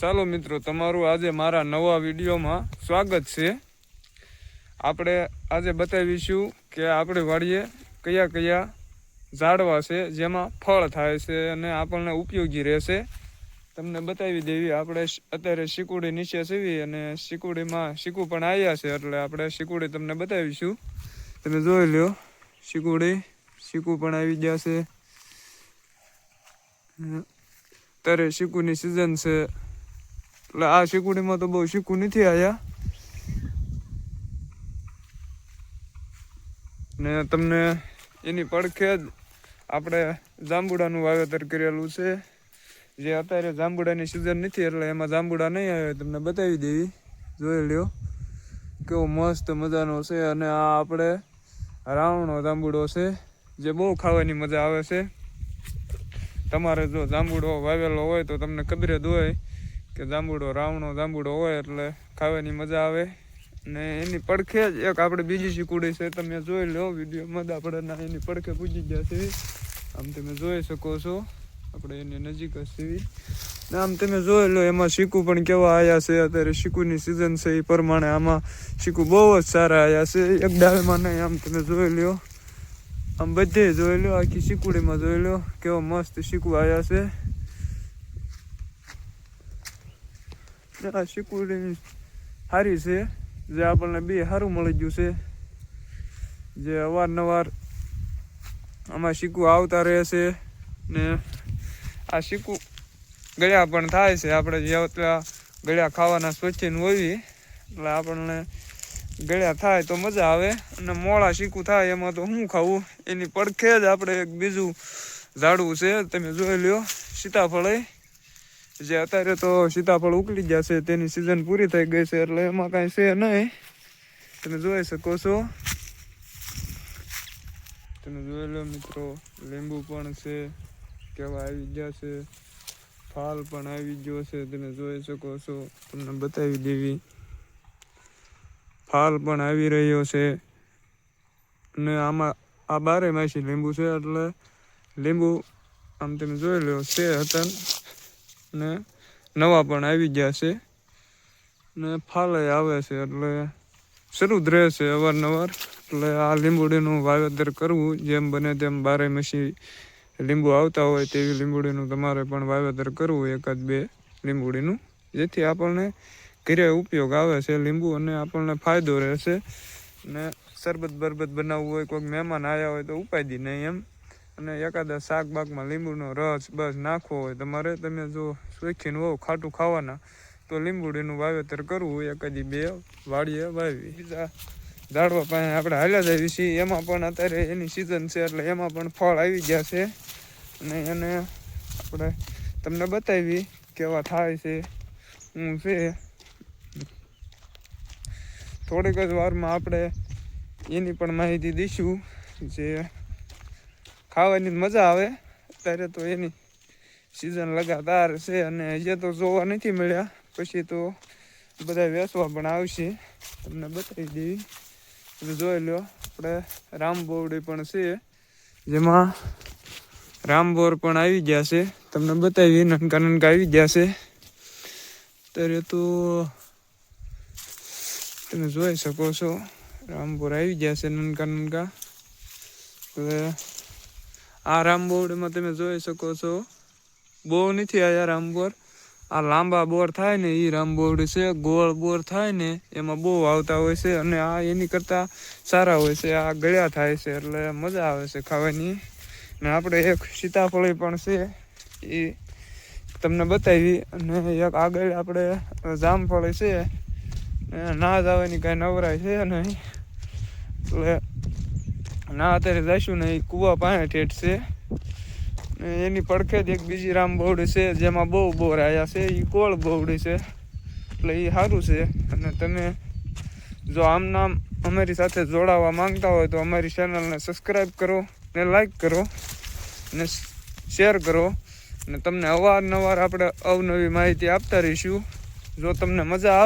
ચાલો મિત્રો, તમારું આજે મારા નવા વિડીયોમાં સ્વાગત છે। આપણે આજે બતાવીશું કે આપણે વાડીએ કયા કયા ઝાડવા છે જેમાં ફળ થાય છે અને આપણને ઉપયોગી રહેશે। તમને બતાવી દેવી, આપણે અત્યારે શીકુડી નીચે સીવી અને શીકુડીમાં શીકુ પણ આવ્યા છે, એટલે આપણે શીકુડી તમને બતાવીશું। તમે જોઈ લો, શીકુ પણ આવી ગયા છે। અત્યારે શીકુની સિઝન છે, એટલે આ શીકુડીમાં તો બહુ શીકુ નથી આવ્યા ને તમને એની પડખે જ આપણે જાંબુડાનું વાવેતર કરેલું છે। જે અત્યારે જાંબુડાની સિઝન નથી એટલે એમાં જાંબુડા નહીં આવે, તમને બતાવી દેવી। જોઈ લ્યો કેવો મસ્ત મજાનો છે, અને આ આપણે રાવણો જાંબુડો છે જે બહુ ખાવાની મજા આવે છે। તમારે જો જાંબુડો વાવેલો હોય તો તમને ખબર જ હોય કે જાંબુડો રાવણો જાંબુડો હોય એટલે ખાવાની મજા આવે। ને એની પડખે જ એક આપણે બીજી શીકુડી છે, તમે જોઈ લો વિડીયોમાં। આપણે એની પડખે પૂજી ગયા છે, આમ તમે જોઈ શકો છો। આપણે એની નજીક જ સીવી ને આમ તમે જોઈ લો, એમાં શીકુ પણ કેવા આવ્યા છે। અત્યારે શીકુની સિઝન છે એ પ્રમાણે આમાં શીકુ બહુ જ સારા આવ્યા છે, એક ડાળમાં નહીં। આમ તમે જોઈ લો, આમ બધે જોઈ લો, આખી શીકુડીમાં જોઈ લો કેવો મસ્ત શીકુ આવ્યા છે। આ શીકુડી સારી છે, જે આપણને બી સારું મળી ગયું છે, જે અવારનવાર આમાં શીકુ આવતા રહે છે। ને આ શીકુ ગળ્યા પણ થાય છે, આપણે જેટલા ગળ્યા ખાવાના શોખીન હોઈએ એટલે આપણને ગળ્યા થાય તો મજા આવે। અને મોળા શીકુ થાય એમાં તો શું ખાવું, એની પડખે જ આપણે એક બીજું ઝાડવું છે, તમે જોઈ લો સીતાફળ। જે અત્યારે તો સીતાફળ ઉકળી ગયા છે, તેની સિઝન પૂરી થઈ ગઈ છે એટલે એમાં કાંઈ છે નહીં, તમે જોઈ શકો છો। તમે જોઈ લો મિત્રો, લીંબુ પણ છે કેવા આવી ગયા છે, ફાલ પણ આવી ગયો છે, તમે જોઈ શકો છો। તમને બતાવી દેવી, ફાલ પણ આવી રહ્યો છે। ને આમાં આ 12 માસી લીંબુ છે, એટલે લીંબુ આમ તમે જોઈ લો છે હતા ને નવા પણ આવી ગયા છે ને ફાલે આવે છે, એટલે શરૂ જ રહેશે અવારનવાર। એટલે આ લીંબુડીનું વાવેતર કરવું, જેમ બને તેમ 12 માસી લીંબુ આવતા હોય તેવી લીંબુડીનું તમારે પણ વાવેતર કરવું, એકાદ બે લીંબુડીનું, જેથી આપણને ઘરે ઉપયોગ આવે છે લીંબુ, અને આપણને ફાયદો રહેશે। ને શરબત બરબત બનાવવું હોય, કોઈક મહેમાન આવ્યા હોય તો ઉપાધી નહીં એમ। અને એકાદા શાક બાકમાં લીંબુનો રસ બસ નાખવો હોય તમારે, તમે જો શોખીન હોવ ખાટું ખાવાના, તો લીંબુડીનું વાવેતર કરવું, એકાદી બે વાડીએ વાવી। બીજા ઝાડવા પાસે આપણે હાલ્યા જઈએ છીએ, એમાં પણ અત્યારે એની સિઝન છે એટલે એમાં પણ ફળ આવી ગયા છે। અને એને આપણે તમને બતાવી કેવા થાય છે શું છે। થોડીક જ વારમાં આપણે એની પણ માહિતી દઈશું, જે ખાવાની મજા આવે। અત્યારે તો એની સિઝન લગાતાર છે, અને હજી તો જોવા નથી મળ્યા, પછી તો બધા વેચવા પણ આવશે, તમને બતાવી દેવી। તમે જોઈ લો, આપણે રામબોવડી પણ છે, જેમાં રામબોર પણ આવી ગયા છે, તમને બતાવી નનકા નનકા આવી ગયા છે। અત્યારે તો તમે જોઈ શકો છો, રામબોર આવી ગયા છે નનકા નનકા। એટલે આ રામબોવડીમાં તમે જોઈ શકો છો, બહુ નથી આવ્યા રામબોર। આ લાંબા બોર થાય ને એ રામબોવડી છે, ગોળ બોર થાય ને એમાં બહુ આવતા હોય છે, અને આ એની કરતાં સારા હોય છે। આ ગળ્યા થાય છે એટલે મજા આવે છે ખાવાની। ને આપણે એક સીતાફળી પણ છે, એ તમને બતાવી। અને એક આગળ આપણે જામફળી છે, ના જવાની કાંઈ નવરાય છે નહીં, એટલે ના અત્યારે જઈશું ને, એ કૂવા પાસે ઠેઠ છે। એની પડખે જ એક બીજી રામબોવડી છે, જેમાં બહુ બોર આવ્યા છે, એ ગોળ બોવડી છે, એટલે એ સારું છે। અને તમે જો આમ નામ અમારી સાથે જોડાવા માંગતા હોય તો અમારી ચેનલને સબસ્ક્રાઈબ કરો ને લાઈક કરો ને શેર કરો, ને તમને અવારનવાર આપણે અવનવી માહિતી આપતા રહીશું। જો તમને મજા આવે